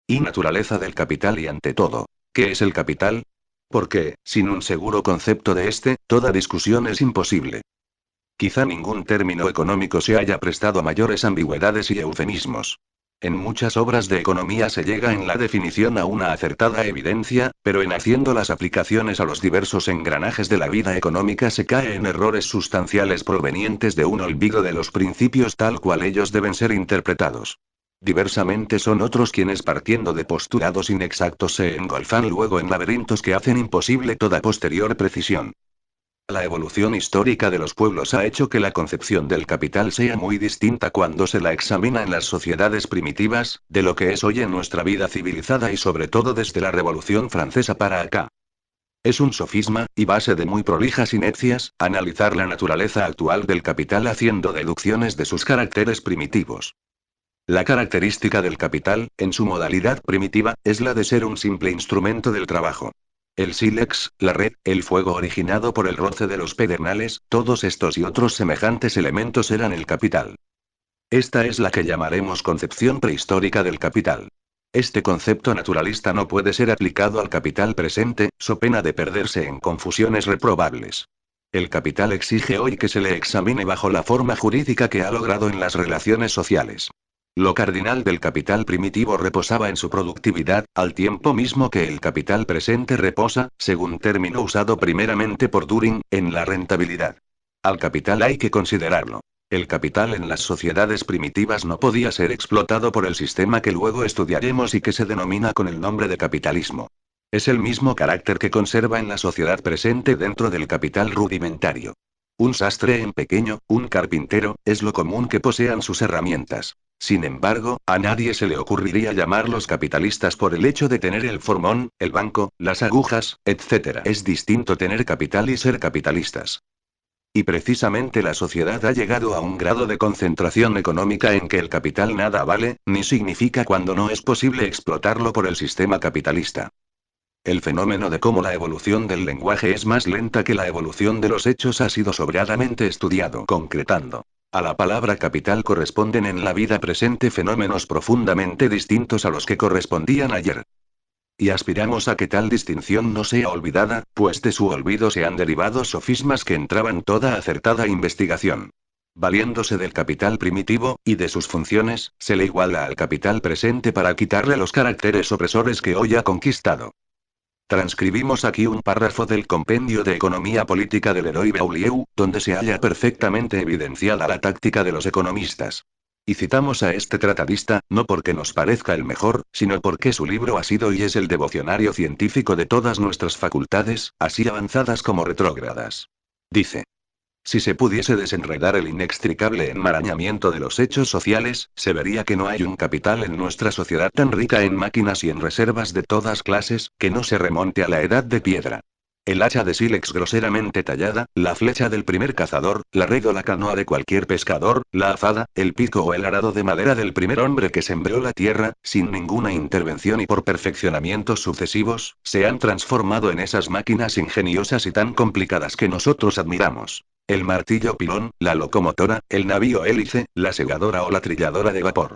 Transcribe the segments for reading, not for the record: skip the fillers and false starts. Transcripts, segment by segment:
Y naturaleza del capital y ante todo, ¿qué es el capital? Porque, sin un seguro concepto de este, toda discusión es imposible. Quizá ningún término económico se haya prestado a mayores ambigüedades y eufemismos. En muchas obras de economía se llega en la definición a una acertada evidencia, pero en haciendo las aplicaciones a los diversos engranajes de la vida económica se cae en errores sustanciales provenientes de un olvido de los principios tal cual ellos deben ser interpretados. Diversamente son otros quienes partiendo de postulados inexactos se engolfan luego en laberintos que hacen imposible toda posterior precisión. La evolución histórica de los pueblos ha hecho que la concepción del capital sea muy distinta cuando se la examina en las sociedades primitivas, de lo que es hoy en nuestra vida civilizada y sobre todo desde la Revolución Francesa para acá. Es un sofisma, y base de muy prolijas inepcias, analizar la naturaleza actual del capital haciendo deducciones de sus caracteres primitivos. La característica del capital, en su modalidad primitiva, es la de ser un simple instrumento del trabajo. El sílex, la red, el fuego originado por el roce de los pedernales, todos estos y otros semejantes elementos eran el capital. Esta es la que llamaremos concepción prehistórica del capital. Este concepto naturalista no puede ser aplicado al capital presente, so pena de perderse en confusiones reprobables. El capital exige hoy que se le examine bajo la forma jurídica que ha logrado en las relaciones sociales. Lo cardinal del capital primitivo reposaba en su productividad, al tiempo mismo que el capital presente reposa, según término usado primeramente por Düring, en la rentabilidad. Al capital hay que considerarlo. El capital en las sociedades primitivas no podía ser explotado por el sistema que luego estudiaremos y que se denomina con el nombre de capitalismo. Es el mismo carácter que conserva en la sociedad presente dentro del capital rudimentario. Un sastre en pequeño, un carpintero, es lo común que posean sus herramientas. Sin embargo, a nadie se le ocurriría llamarlos capitalistas por el hecho de tener el formón, el banco, las agujas, etc. Es distinto tener capital y ser capitalistas. Y precisamente la sociedad ha llegado a un grado de concentración económica en que el capital nada vale, ni significa cuando no es posible explotarlo por el sistema capitalista. El fenómeno de cómo la evolución del lenguaje es más lenta que la evolución de los hechos ha sido sobradamente estudiado. Concretando, a la palabra capital corresponden en la vida presente fenómenos profundamente distintos a los que correspondían ayer. Y aspiramos a que tal distinción no sea olvidada, pues de su olvido se han derivado sofismas que entraban toda acertada investigación. Valiéndose del capital primitivo, y de sus funciones, se le iguala al capital presente para quitarle los caracteres opresores que hoy ha conquistado. Transcribimos aquí un párrafo del Compendio de Economía Política de Leroy Beaulieu, donde se halla perfectamente evidenciada la táctica de los economistas. Y citamos a este tratadista, no porque nos parezca el mejor, sino porque su libro ha sido y es el devocionario científico de todas nuestras facultades, así avanzadas como retrógradas. Dice: si se pudiese desenredar el inextricable enmarañamiento de los hechos sociales, se vería que no hay un capital en nuestra sociedad tan rica en máquinas y en reservas de todas clases, que no se remonte a la edad de piedra. El hacha de sílex groseramente tallada, la flecha del primer cazador, la red o la canoa de cualquier pescador, la azada, el pico o el arado de madera del primer hombre que sembró la tierra, sin ninguna intervención y por perfeccionamientos sucesivos, se han transformado en esas máquinas ingeniosas y tan complicadas que nosotros admiramos. El martillo pilón, la locomotora, el navío hélice, la segadora o la trilladora de vapor.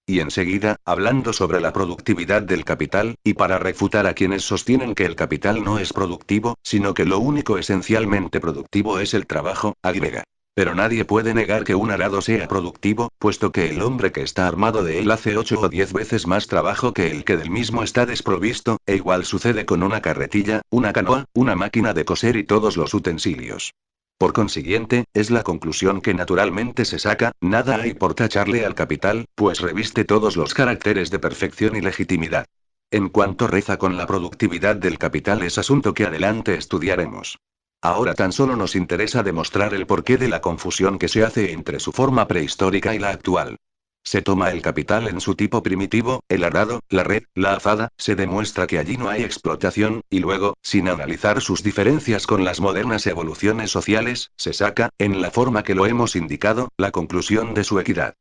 Y enseguida, hablando sobre la productividad del capital, y para refutar a quienes sostienen que el capital no es productivo, sino que lo único esencialmente productivo es el trabajo, agrega. Pero nadie puede negar que un arado sea productivo, puesto que el hombre que está armado de él hace 8 o 10 veces más trabajo que el que del mismo está desprovisto, e igual sucede con una carretilla, una canoa, una máquina de coser y todos los utensilios. Por consiguiente, es la conclusión que naturalmente se saca, nada hay por tacharle al capital, pues reviste todos los caracteres de perfección y legitimidad. En cuanto reza con la productividad del capital es asunto que adelante estudiaremos. Ahora tan solo nos interesa demostrar el porqué de la confusión que se hace entre su forma prehistórica y la actual. Se toma el capital en su tipo primitivo, el arado, la red, la azada, se demuestra que allí no hay explotación, y luego, sin analizar sus diferencias con las modernas evoluciones sociales, se saca, en la forma que lo hemos indicado, la conclusión de su equidad.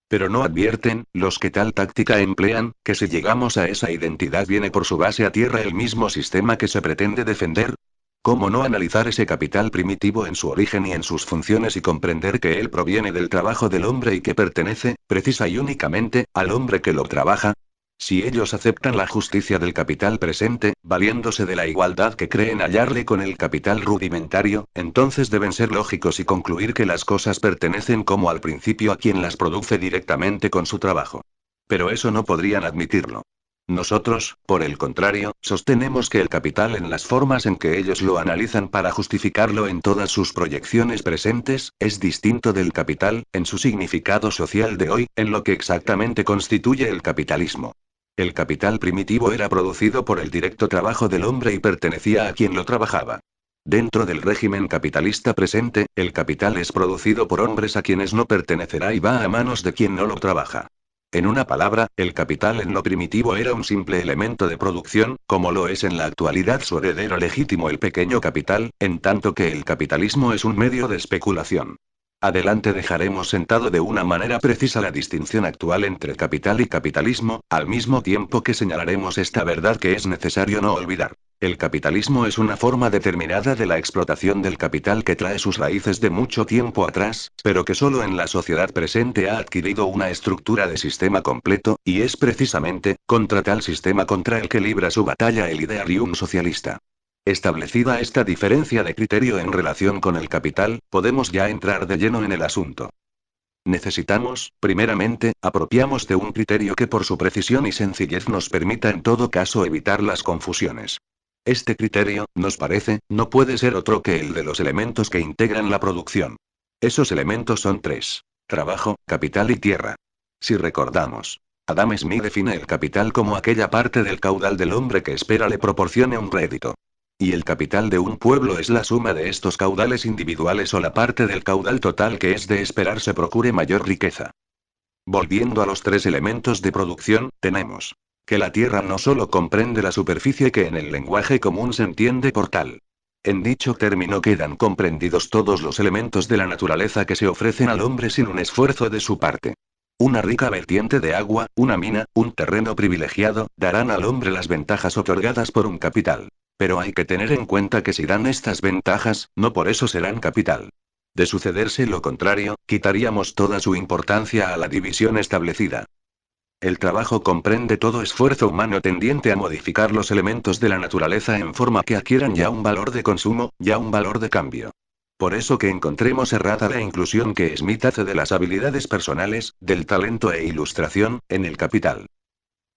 Pero no advierten, los que tal táctica emplean, que si llegamos a esa identidad viene por su base a tierra el mismo sistema que se pretende defender. ¿Cómo no analizar ese capital primitivo en su origen y en sus funciones y comprender que él proviene del trabajo del hombre y que pertenece, precisa y únicamente, al hombre que lo trabaja? Si ellos aceptan la justicia del capital presente, valiéndose de la igualdad que creen hallarle con el capital rudimentario, entonces deben ser lógicos y concluir que las cosas pertenecen como al principio a quien las produce directamente con su trabajo. Pero eso no podrían admitirlo. Nosotros, por el contrario, sostenemos que el capital en las formas en que ellos lo analizan para justificarlo en todas sus proyecciones presentes, es distinto del capital, en su significado social de hoy, en lo que exactamente constituye el capitalismo. El capital primitivo era producido por el directo trabajo del hombre y pertenecía a quien lo trabajaba. Dentro del régimen capitalista presente, el capital es producido por hombres a quienes no pertenecerá y va a manos de quien no lo trabaja. En una palabra, el capital en lo primitivo era un simple elemento de producción, como lo es en la actualidad su heredero legítimo el pequeño capital, en tanto que el capitalismo es un medio de especulación. Adelante dejaremos sentado de una manera precisa la distinción actual entre capital y capitalismo, al mismo tiempo que señalaremos esta verdad que es necesario no olvidar. El capitalismo es una forma determinada de la explotación del capital que trae sus raíces de mucho tiempo atrás, pero que solo en la sociedad presente ha adquirido una estructura de sistema completo, y es precisamente contra tal sistema contra el que libra su batalla el idearium socialista. Establecida esta diferencia de criterio en relación con el capital, podemos ya entrar de lleno en el asunto. Necesitamos, primeramente, apropiarnos de un criterio que por su precisión y sencillez nos permita en todo caso evitar las confusiones. Este criterio, nos parece, no puede ser otro que el de los elementos que integran la producción. Esos elementos son tres: trabajo, capital y tierra. Si recordamos, Adam Smith define el capital como aquella parte del caudal del hombre que espera le proporcione un rédito. Y el capital de un pueblo es la suma de estos caudales individuales o la parte del caudal total que es de esperar se procure mayor riqueza. Volviendo a los tres elementos de producción, tenemos que la tierra no solo comprende la superficie que en el lenguaje común se entiende por tal. En dicho término quedan comprendidos todos los elementos de la naturaleza que se ofrecen al hombre sin un esfuerzo de su parte. Una rica vertiente de agua, una mina, un terreno privilegiado, darán al hombre las ventajas otorgadas por un capital. Pero hay que tener en cuenta que si dan estas ventajas, no por eso serán capital. De sucederse lo contrario, quitaríamos toda su importancia a la división establecida. El trabajo comprende todo esfuerzo humano tendiente a modificar los elementos de la naturaleza en forma que adquieran ya un valor de consumo, ya un valor de cambio. Por eso que encontremos errada la inclusión que Smith hace de las habilidades personales, del talento e ilustración, en el capital.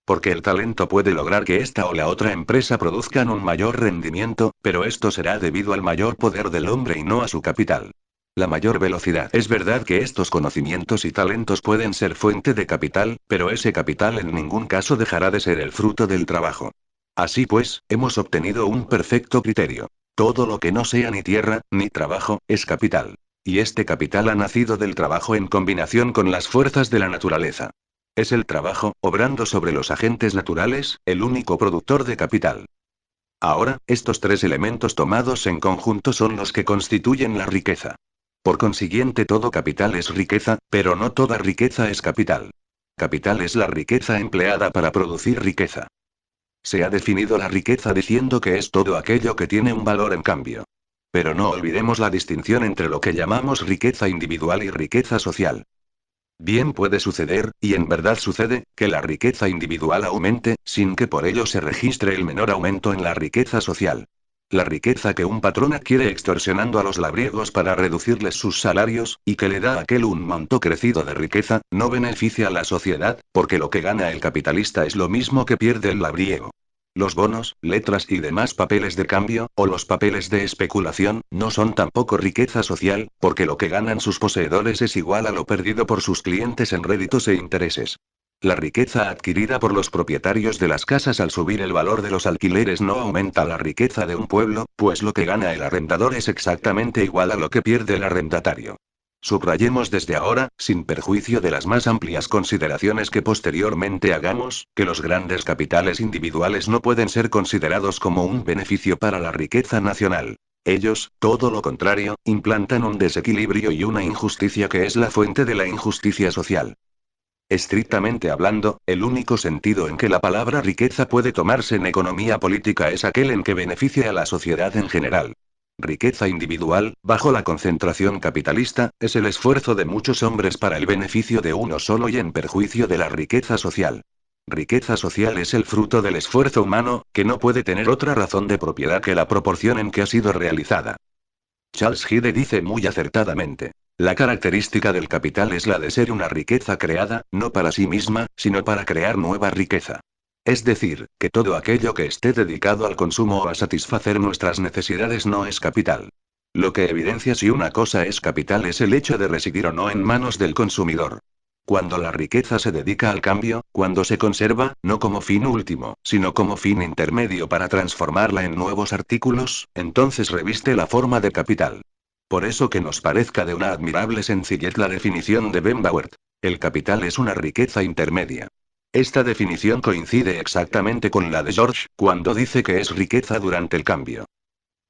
Porque el talento puede lograr que esta o la otra empresa produzcan un mayor rendimiento, pero esto será debido al mayor poder del hombre y no a su capital. La mayor velocidad. Es verdad que estos conocimientos y talentos pueden ser fuente de capital, pero ese capital en ningún caso dejará de ser el fruto del trabajo. Así pues, hemos obtenido un perfecto criterio. Todo lo que no sea ni tierra, ni trabajo, es capital. Y este capital ha nacido del trabajo en combinación con las fuerzas de la naturaleza. Es el trabajo, obrando sobre los agentes naturales, el único productor de capital. Ahora, estos tres elementos tomados en conjunto son los que constituyen la riqueza. Por consiguiente, todo capital es riqueza, pero no toda riqueza es capital. Capital es la riqueza empleada para producir riqueza. Se ha definido la riqueza diciendo que es todo aquello que tiene un valor en cambio. Pero no olvidemos la distinción entre lo que llamamos riqueza individual y riqueza social. Bien puede suceder, y en verdad sucede, que la riqueza individual aumente, sin que por ello se registre el menor aumento en la riqueza social. La riqueza que un patrón adquiere extorsionando a los labriegos para reducirles sus salarios, y que le da a aquel un monto crecido de riqueza, no beneficia a la sociedad, porque lo que gana el capitalista es lo mismo que pierde el labriego. Los bonos, letras y demás papeles de cambio, o los papeles de especulación, no son tampoco riqueza social, porque lo que ganan sus poseedores es igual a lo perdido por sus clientes en réditos e intereses. La riqueza adquirida por los propietarios de las casas al subir el valor de los alquileres no aumenta la riqueza de un pueblo, pues lo que gana el arrendador es exactamente igual a lo que pierde el arrendatario. Subrayemos desde ahora, sin perjuicio de las más amplias consideraciones que posteriormente hagamos, que los grandes capitales individuales no pueden ser considerados como un beneficio para la riqueza nacional. Ellos, todo lo contrario, implantan un desequilibrio y una injusticia que es la fuente de la injusticia social. Estrictamente hablando, el único sentido en que la palabra riqueza puede tomarse en economía política es aquel en que beneficia a la sociedad en general. Riqueza individual, bajo la concentración capitalista, es el esfuerzo de muchos hombres para el beneficio de uno solo y en perjuicio de la riqueza social. Riqueza social es el fruto del esfuerzo humano, que no puede tener otra razón de propiedad que la proporción en que ha sido realizada. Charles Hyde dice muy acertadamente: la característica del capital es la de ser una riqueza creada, no para sí misma, sino para crear nueva riqueza. Es decir, que todo aquello que esté dedicado al consumo o a satisfacer nuestras necesidades no es capital. Lo que evidencia si una cosa es capital es el hecho de residir o no en manos del consumidor. Cuando la riqueza se dedica al cambio, cuando se conserva, no como fin último, sino como fin intermedio para transformarla en nuevos artículos, entonces reviste la forma de capital. Por eso que nos parezca de una admirable sencillez la definición de Ben Bauert. El capital es una riqueza intermedia. Esta definición coincide exactamente con la de George, cuando dice que es riqueza durante el cambio.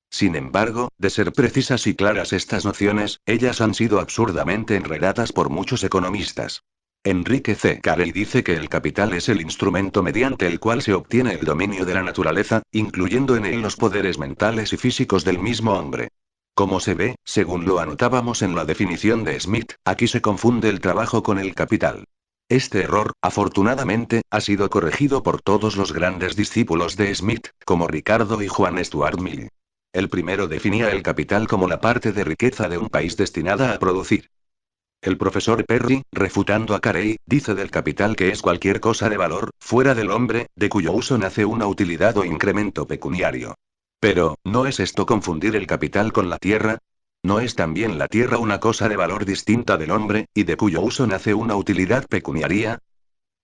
Sin embargo, de ser precisas y claras estas nociones, ellas han sido absurdamente enredadas por muchos economistas. Enrique C. Carey dice que el capital es el instrumento mediante el cual se obtiene el dominio de la naturaleza, incluyendo en él los poderes mentales y físicos del mismo hombre. Como se ve, según lo anotábamos en la definición de Smith, aquí se confunde el trabajo con el capital. Este error, afortunadamente, ha sido corregido por todos los grandes discípulos de Smith, como Ricardo y Juan Stuart Mill. El primero definía el capital como la parte de riqueza de un país destinada a producir. El profesor Perry, refutando a Carey, dice del capital que es cualquier cosa de valor, fuera del hombre, de cuyo uso nace una utilidad o incremento pecuniario. Pero, ¿no es esto confundir el capital con la tierra? ¿No es también la tierra una cosa de valor distinta del hombre, y de cuyo uso nace una utilidad pecuniaria?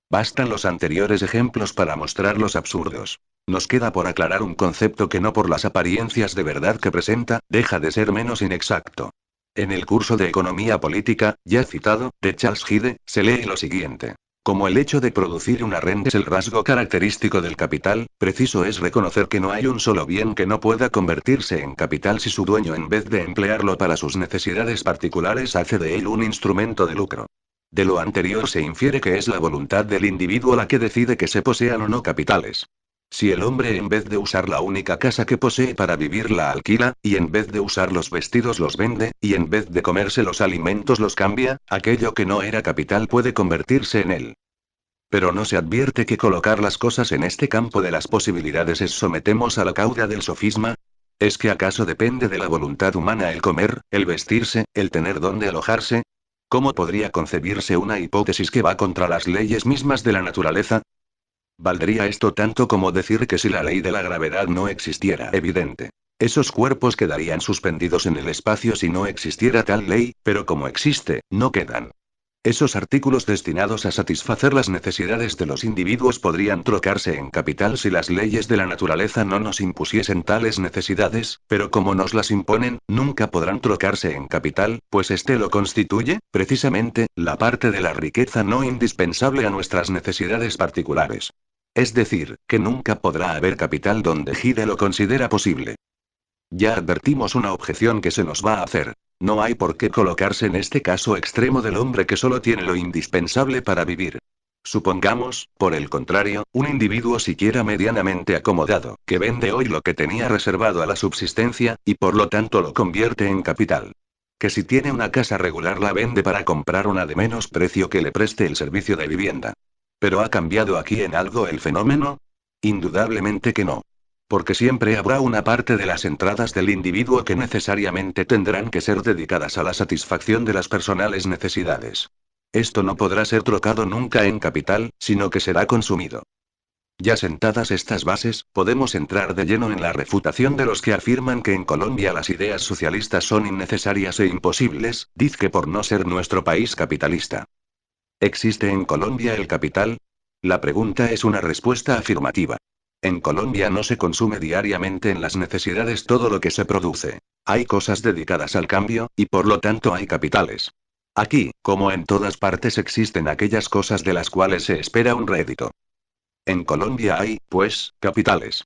Bastan los anteriores ejemplos para mostrar los absurdos. Nos queda por aclarar un concepto que no por las apariencias de verdad que presenta, deja de ser menos inexacto. En el curso de Economía Política, ya citado, de Charles Hyde, se lee lo siguiente. Como el hecho de producir una renta es el rasgo característico del capital, preciso es reconocer que no hay un solo bien que no pueda convertirse en capital si su dueño en vez de emplearlo para sus necesidades particulares hace de él un instrumento de lucro. De lo anterior se infiere que es la voluntad del individuo la que decide que se posean o no capitales. Si el hombre en vez de usar la única casa que posee para vivir la alquila, y en vez de usar los vestidos los vende, y en vez de comerse los alimentos los cambia, aquello que no era capital puede convertirse en él. Pero no se advierte que colocar las cosas en este campo de las posibilidades es sometemos a la cauda del sofisma. ¿Es que acaso depende de la voluntad humana el comer, el vestirse, el tener dónde alojarse? ¿Cómo podría concebirse una hipótesis que va contra las leyes mismas de la naturaleza? Valdría esto tanto como decir que si la ley de la gravedad no existiera, evidente. Esos cuerpos quedarían suspendidos en el espacio si no existiera tal ley, pero como existe, no quedan. Esos artículos destinados a satisfacer las necesidades de los individuos podrían trocarse en capital si las leyes de la naturaleza no nos impusiesen tales necesidades, pero como nos las imponen, nunca podrán trocarse en capital, pues este lo constituye, precisamente, la parte de la riqueza no indispensable a nuestras necesidades particulares. Es decir, que nunca podrá haber capital donde Hyde lo considera posible. Ya advertimos una objeción que se nos va a hacer. No hay por qué colocarse en este caso extremo del hombre que solo tiene lo indispensable para vivir. Supongamos, por el contrario, un individuo siquiera medianamente acomodado, que vende hoy lo que tenía reservado a la subsistencia, y por lo tanto lo convierte en capital. Que si tiene una casa regular la vende para comprar una de menos precio que le preste el servicio de vivienda. ¿Pero ha cambiado aquí en algo el fenómeno? Indudablemente que no. Porque siempre habrá una parte de las entradas del individuo que necesariamente tendrán que ser dedicadas a la satisfacción de las personales necesidades. Esto no podrá ser trocado nunca en capital, sino que será consumido. Ya sentadas estas bases, podemos entrar de lleno en la refutación de los que afirman que en Colombia las ideas socialistas son innecesarias e imposibles, dizque por no ser nuestro país capitalista. ¿Existe en Colombia el capital? La pregunta es una respuesta afirmativa. En Colombia no se consume diariamente en las necesidades todo lo que se produce. Hay cosas dedicadas al cambio, y por lo tanto hay capitales. Aquí, como en todas partes, existen aquellas cosas de las cuales se espera un rédito. En Colombia hay, pues, capitales.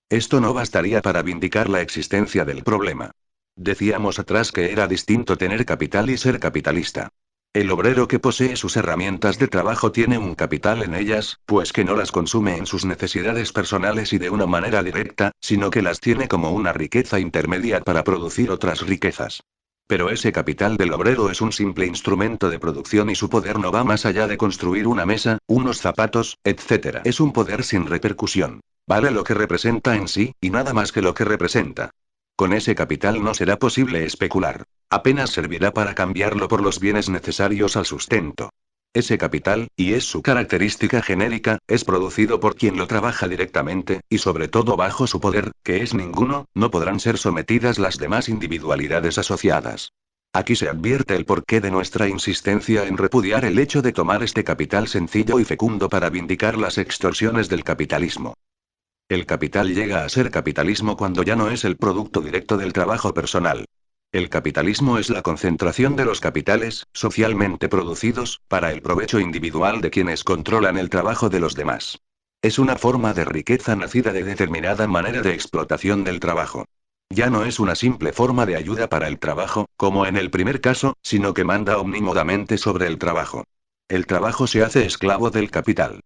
Esto no bastaría para vindicar la existencia del problema. Decíamos atrás que era distinto tener capital y ser capitalista. El obrero que posee sus herramientas de trabajo tiene un capital en ellas, pues que no las consume en sus necesidades personales y de una manera directa, sino que las tiene como una riqueza intermedia para producir otras riquezas. Pero ese capital del obrero es un simple instrumento de producción y su poder no va más allá de construir una mesa, unos zapatos, etc. Es un poder sin repercusión. Vale lo que representa en sí, y nada más que lo que representa. Con ese capital no será posible especular. Apenas servirá para cambiarlo por los bienes necesarios al sustento. Ese capital, y es su característica genérica, es producido por quien lo trabaja directamente, y sobre todo bajo su poder, que es ninguno, no podrán ser sometidas las demás individualidades asociadas. Aquí se advierte el porqué de nuestra insistencia en repudiar el hecho de tomar este capital sencillo y fecundo para vindicar las extorsiones del capitalismo. El capital llega a ser capitalismo cuando ya no es el producto directo del trabajo personal. El capitalismo es la concentración de los capitales, socialmente producidos, para el provecho individual de quienes controlan el trabajo de los demás. Es una forma de riqueza nacida de determinada manera de explotación del trabajo. Ya no es una simple forma de ayuda para el trabajo, como en el primer caso, sino que manda omnímodamente sobre el trabajo. El trabajo se hace esclavo del capital.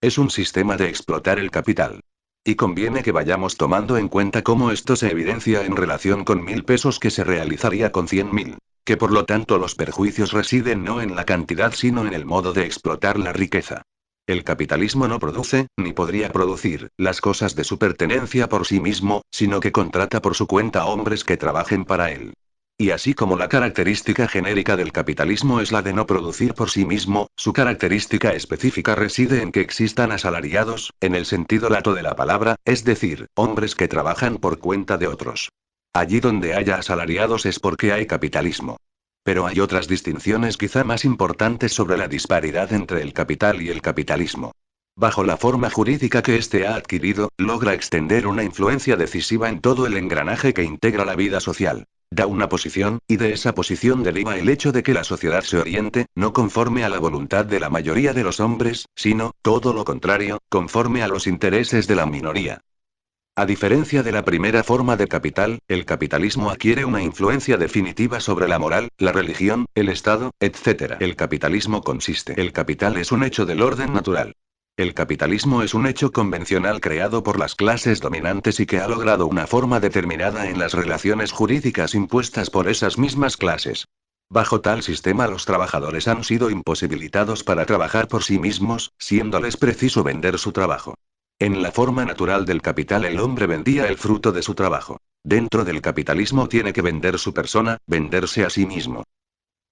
Es un sistema de explotar el capital. Y conviene que vayamos tomando en cuenta cómo esto se evidencia en relación con 1.000 pesos que se realizaría con 100.000. Que por lo tanto los perjuicios residen no en la cantidad sino en el modo de explotar la riqueza. El capitalismo no produce, ni podría producir, las cosas de su pertenencia por sí mismo, sino que contrata por su cuenta a hombres que trabajen para él. Y así como la característica genérica del capitalismo es la de no producir por sí mismo, su característica específica reside en que existan asalariados, en el sentido lato de la palabra, es decir, hombres que trabajan por cuenta de otros. Allí donde haya asalariados es porque hay capitalismo. Pero hay otras distinciones quizá más importantes sobre la disparidad entre el capital y el capitalismo. Bajo la forma jurídica que éste ha adquirido, logra extender una influencia decisiva en todo el engranaje que integra la vida social. Da una posición, y de esa posición deriva el hecho de que la sociedad se oriente, no conforme a la voluntad de la mayoría de los hombres, sino, todo lo contrario, conforme a los intereses de la minoría. A diferencia de la primera forma de capital, el capitalismo adquiere una influencia definitiva sobre la moral, la religión, el Estado, etc. El capitalismo consiste. El capital es un hecho del orden natural. El capitalismo es un hecho convencional creado por las clases dominantes y que ha logrado una forma determinada en las relaciones jurídicas impuestas por esas mismas clases. Bajo tal sistema los trabajadores han sido imposibilitados para trabajar por sí mismos, siéndoles preciso vender su trabajo. En la forma natural del capital el hombre vendía el fruto de su trabajo. Dentro del capitalismo tiene que vender su persona, venderse a sí mismo.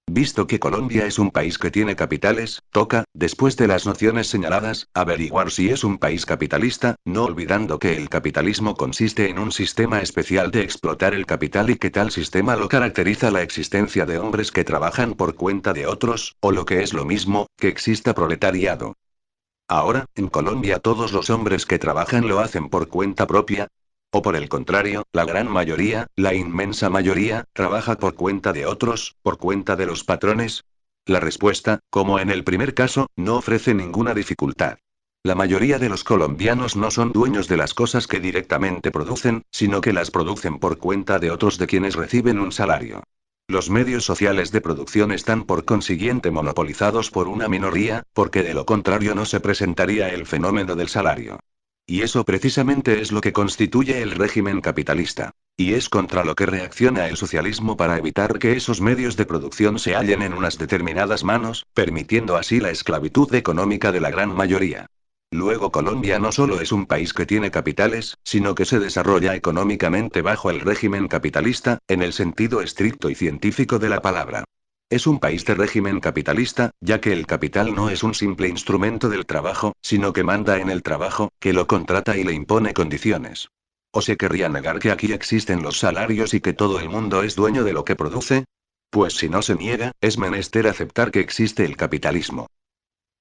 Visto que Colombia es un país que tiene capitales, toca, después de las nociones señaladas, averiguar si es un país capitalista, no olvidando que el capitalismo consiste en un sistema especial de explotar el capital y que tal sistema lo caracteriza la existencia de hombres que trabajan por cuenta de otros, o lo que es lo mismo, que exista proletariado. Ahora, en Colombia todos los hombres que trabajan lo hacen por cuenta propia. O por el contrario, la gran mayoría, la inmensa mayoría, trabaja por cuenta de otros, por cuenta de los patrones. La respuesta, como en el primer caso, no ofrece ninguna dificultad. La mayoría de los colombianos no son dueños de las cosas que directamente producen, sino que las producen por cuenta de otros de quienes reciben un salario. Los medios sociales de producción están por consiguiente monopolizados por una minoría, porque de lo contrario no se presentaría el fenómeno del salario. Y eso precisamente es lo que constituye el régimen capitalista. Y es contra lo que reacciona el socialismo para evitar que esos medios de producción se hallen en unas determinadas manos, permitiendo así la esclavitud económica de la gran mayoría. Luego Colombia no solo es un país que tiene capitales, sino que se desarrolla económicamente bajo el régimen capitalista, en el sentido estricto y científico de la palabra. Es un país de régimen capitalista, ya que el capital no es un simple instrumento del trabajo, sino que manda en el trabajo, que lo contrata y le impone condiciones. ¿O se querría negar que aquí existen los salarios y que todo el mundo es dueño de lo que produce? Pues si no se niega, es menester aceptar que existe el capitalismo.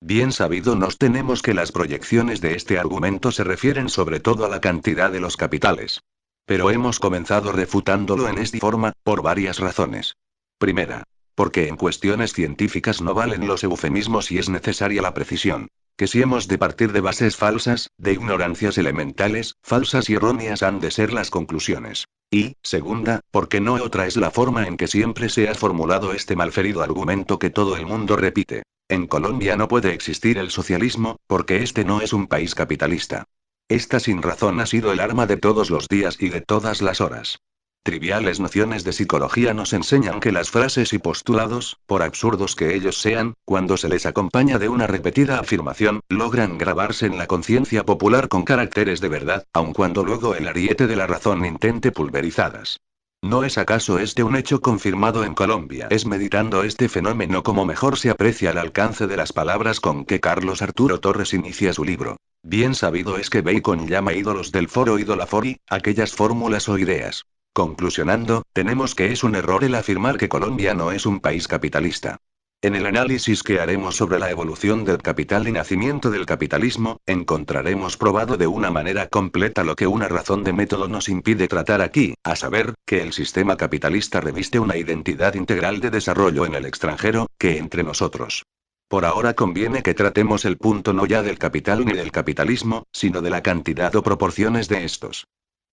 Bien sabido nos tenemos que las proyecciones de este argumento se refieren sobre todo a la cantidad de los capitales. Pero hemos comenzado refutándolo en esta forma, por varias razones. Primera. Porque en cuestiones científicas no valen los eufemismos y es necesaria la precisión. Que si hemos de partir de bases falsas, de ignorancias elementales, falsas y erróneas han de ser las conclusiones. Y, segunda, porque no otra es la forma en que siempre se ha formulado este malferido argumento que todo el mundo repite. En Colombia no puede existir el socialismo, porque este no es un país capitalista. Esta sin razón ha sido el arma de todos los días y de todas las horas. Triviales nociones de psicología nos enseñan que las frases y postulados, por absurdos que ellos sean, cuando se les acompaña de una repetida afirmación, logran grabarse en la conciencia popular con caracteres de verdad, aun cuando luego el ariete de la razón intente pulverizarlas. ¿No es acaso este un hecho confirmado en Colombia? Es meditando este fenómeno como mejor se aprecia el alcance de las palabras con que Carlos Arturo Torres inicia su libro. Bien sabido es que Bacon llama ídolos del foro idolafori, aquellas fórmulas o ideas. Conclusionando, tenemos que es un error el afirmar que Colombia no es un país capitalista. En el análisis que haremos sobre la evolución del capital y nacimiento del capitalismo, encontraremos probado de una manera completa lo que una razón de método nos impide tratar aquí, a saber, que el sistema capitalista reviste una identidad integral de desarrollo en el extranjero, que entre nosotros. Por ahora conviene que tratemos el punto no ya del capital ni del capitalismo, sino de la cantidad o proporciones de estos.